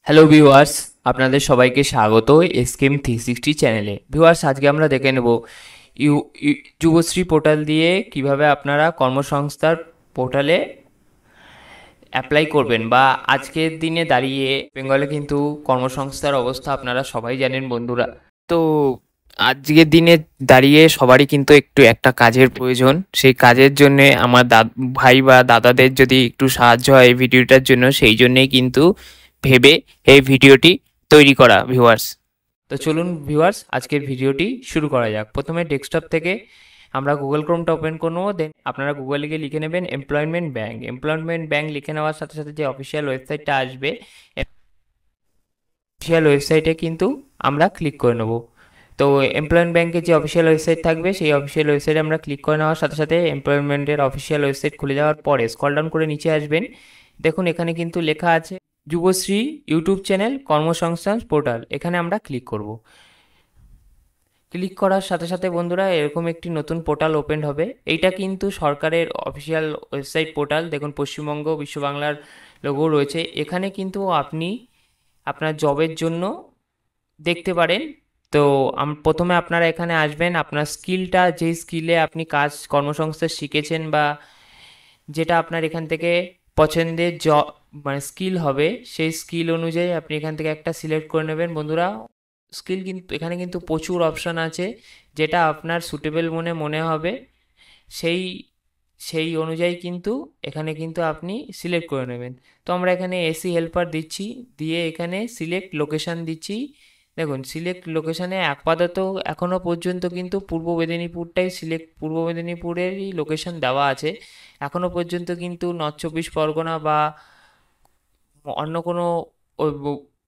Hello viewers, আপনাদের সবাইকে স্বাগত এসকেম 360 চ্যানেলে। ভিউয়ার্স, আজকে আমরা দেখে নেব যুবশ্রী পোর্টাল দিয়ে কিভাবে আপনারা কর্মসংস্থান পোর্টালে অ্যাপ্লাই করবেন, বা আজকের দিনে দাঁড়িয়ে বেঙ্গলে কিন্তু কর্মসংস্থার অবস্থা আপনারা সবাই জানেন বন্ধুরা। তো আজকের দিনে দাঁড়িয়ে সবারই কিন্তু একটু একটা কাজের প্রয়োজন। সেই কাজের জন্য আমার ভাই বা দাদাদের যদি একটু সাহায্য হয় এই ভিডিওটার জন্য, সেই জন্যেই কিন্তু ভেবে এই ভিডিওটি তৈরি করা ভিউয়ার্স। তো চলুন ভিউয়ার্স, আজকের ভিডিওটি শুরু করা যাক। প্রথমে ডেস্কটপ থেকে আমরা গুগল ক্রোমটা ওপেন করে নেবো। দেন আপনারা গুগলে গিয়ে লিখে নেবেন এমপ্লয়মেন্ট ব্যাংক। এমপ্লয়মেন্ট ব্যাংক লিখে নেওয়ার সাথে সাথে যে অফিসিয়াল ওয়েবসাইটটা আসবে, অফিসিয়াল ওয়েবসাইটে কিন্তু আমরা ক্লিক করে নেবো। তো এমপ্লয়মেন্ট ব্যাংকের যে অফিসিয়াল ওয়েবসাইট থাকবে, সেই অফিসিয়াল ওয়েবসাইটে আমরা ক্লিক করে নেওয়ার সাথে সাথে এমপ্লয়মেন্টের অফিসিয়াল ওয়েবসাইট খুলে যাওয়ার পরে স্ক্রল ডাউন করে নিচে আসবেন। দেখুন এখানে কিন্তু লেখা আছে যুবশ্রী ইউটিউব চ্যানেল কর্মসংস্থান পোর্টাল। এখানে আমরা ক্লিক করব। ক্লিক করার সাথে সাথে বন্ধুরা এরকম একটি নতুন পোর্টাল ওপেন হবে। এইটা কিন্তু সরকারের অফিসিয়াল ওয়েবসাইট পোর্টাল। দেখুন পশ্চিমবঙ্গ বিশ্ব বাংলার লোগো রয়েছে। এখানে কিন্তু আপনি আপনার জবের জন্য দেখতে পারেন। তো প্রথমে আপনারা এখানে আসবেন, আপনার স্কিলটা, যে স্কিলে আপনি কাজ কর্মসংস্থান শিখেছেন বা যেটা আপনার এখান থেকে পছন্দের মানে স্কিল হবে, সেই স্কিল অনুযায়ী আপনি এখান থেকে একটা সিলেক্ট করে নেবেন বন্ধুরা। স্কিল কিন্তু এখানে কিন্তু প্রচুর অপশান আছে, যেটা আপনার সুটেবল মনে হবে সেই সেই অনুযায়ী কিন্তু এখানে কিন্তু আপনি সিলেক্ট করে নেবেন। তো আমরা এখানে এসি হেল্পার দিচ্ছি, দিয়ে এখানে সিলেক্ট লোকেশান দিচ্ছি। দেখুন সিলেক্ট লোকেশানে আপাতত এখনও পর্যন্ত কিন্তু পূর্ব মেদিনীপুরেরই লোকেশান দেওয়া আছে। এখনও পর্যন্ত কিন্তু নর্থ চব্বিশ পরগনা বা অন্য কোনো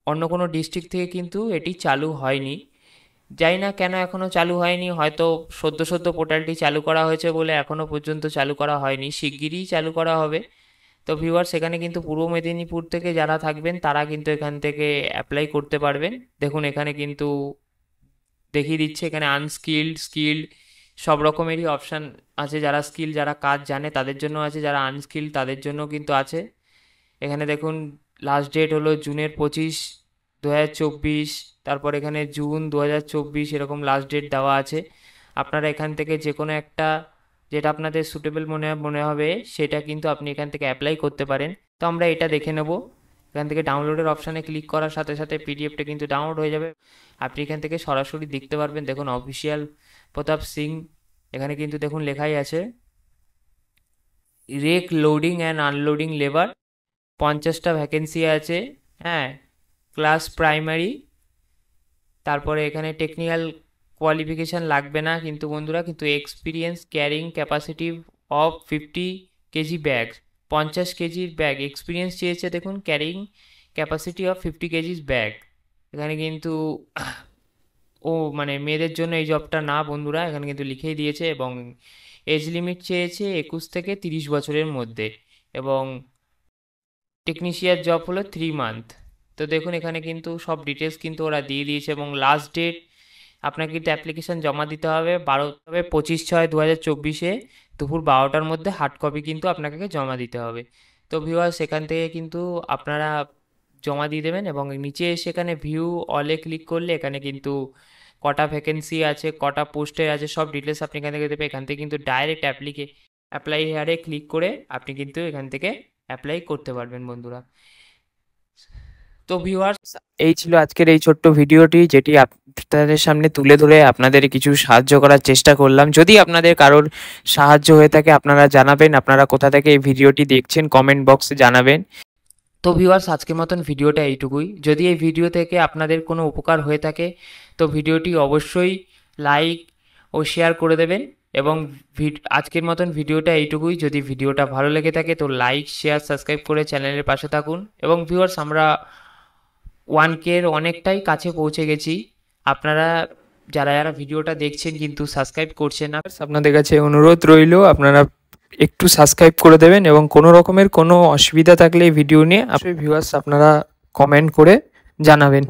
অন্য কোনো ডিস্ট্রিক্ট থেকে কিন্তু এটি চালু হয়নি। জানি না কেন এখনও চালু হয়নি, হয়তো সদ্য পোর্টালটি চালু করা হয়েছে বলে এখনও পর্যন্ত চালু করা হয়নি, শিগগিরই চালু করা হবে। তো ভিউয়ার্স, এখানে কিন্তু পূর্ব মেদিনীপুর থেকে যারা থাকবেন তারা কিন্তু এখান থেকে অ্যাপ্লাই করতে পারবেন। দেখুন এখানে কিন্তু দেখিয়ে দিচ্ছে, এখানে আনস্কিল্ড, স্কিল্ড সব রকমেরই অপশান আছে। যারা স্কিল, যারা কাজ জানে তাদের জন্য আছে, যারা আনস্কিল্ড তাদের জন্য কিন্তু আছে। এখানে দেখুন লাস্ট ডেট হলো জুনের 25, 2024। তারপর এখানে জুন 2024 এরকম লাস্ট ডেট দেওয়া আছে। আপনারা এখান থেকে যে কোনো একটা, যেটা আপনাদের সুটেবল মনে হবে সেটা কিন্তু আপনি এখান থেকে অ্যাপ্লাই করতে পারেন। তো আমরা এটা দেখে নেব। এখান থেকে ডাউনলোডের অপশানে ক্লিক করার সাথে সাথে পিডিএফটা কিন্তু ডাউনলোড হয়ে যাবে। আপনি এখান থেকে সরাসরি দেখতে পারবেন। দেখুন অফিসিয়াল প্রতাপ সিং, এখানে কিন্তু দেখুন লেখাই আছে rack loading and unloading labour, 50টা ভ্যাকেন্সি আছে। হ্যাঁ, ক্লাস প্রাইমারি। তারপরে এখানে টেকনিক্যাল কোয়ালিফিকেশান লাগবে না কিন্তু বন্ধুরা, কিন্তু experience carrying capacity of 50 KG bag, 50 কেজির ব্যাগ এক্সপিরিয়েন্স চেয়েছে। দেখুন carrying capacity of 50 KGs bag. এখানে কিন্তু মানে মেয়েদের জন্য এই জবটা না বন্ধুরা, এখানে কিন্তু লিখেই দিয়েছে। এবং এজ লিমিট চেয়েছে 21 থেকে 30 বছরের মধ্যে, এবং টেকনিশিয়ান জব হলো 3 মান্থ। তো দেখুন এখানে কিন্তু সব ডিটেলস কিন্তু ওরা দিয়ে দিয়েছে। এবং লাস্ট ডেট আপনাকে কিন্তু অ্যাপ্লিকেশান জমা দিতে হবে 25/6/2024 দুপুর 12টার মধ্যে। হার্ড কপি কিন্তু আপনাকে জমা দিতে হবে। তো ভিউয়ার্স, সেখান থেকে কিন্তু আপনারা জমা দিয়ে দেবেন। এবং নিচে সেখানে ভিউ অলে ক্লিক করলে এখানে কিন্তু কটা ভ্যাকেন্সি আছে, কটা পোস্টে আছে, সব ডিটেলস আপনি এখান থেকে দেবেন। এখান থেকে কিন্তু ডাইরেক্ট অ্যাপ্লাই হেয়ারে ক্লিক করে আপনি কিন্তু এখান থেকে অ্যাপ্লাই করতে পারবেন বন্ধুরা। তো ভিউয়ার্স, এই ছিল আজকের এই ছোট্ট ভিডিওটি, যেটি আপনাদের সামনে তুলে ধরে আপনাদের কিছু সাহায্য করার চেষ্টা করলাম। যদি আপনাদের কারোর সাহায্য হয়ে থাকে আপনারা জানাবেন। আপনারা কোথা থেকে এই ভিডিওটি দেখছেন কমেন্ট বক্সে জানাবেন। তো ভিউয়ার্স, আজকের মতন ভিডিওটা এইটুকুই। যদি এই ভিডিও থেকে আপনাদের কোনো উপকার হয়ে থাকে তো ভিডিওটি অবশ্যই লাইক ও শেয়ার করে দেবেন। এবং আজকের মতন ভিডিওটা এইটুকুই। যদি ভিডিওটা ভালো লেগে থাকে তো লাইক, শেয়ার, সাবস্ক্রাইব করে চ্যানেলের পাশে থাকুন। এবং ভিউয়ার্স, আমরা 1K অনেকটাই কাছে পৌঁছে গেছি। আপনারা যারা ভিডিওটা দেখছেন কিন্তু সাবস্ক্রাইব করছেন না, আপনাদের কাছে অনুরোধ রইল আপনারা একটু সাবস্ক্রাইব করে দেবেন। এবং কোনো রকমের কোনো অসুবিধা থাকলে এই ভিডিও নিয়ে ভিউয়ার্স আপনারা কমেন্ট করে জানাবেন।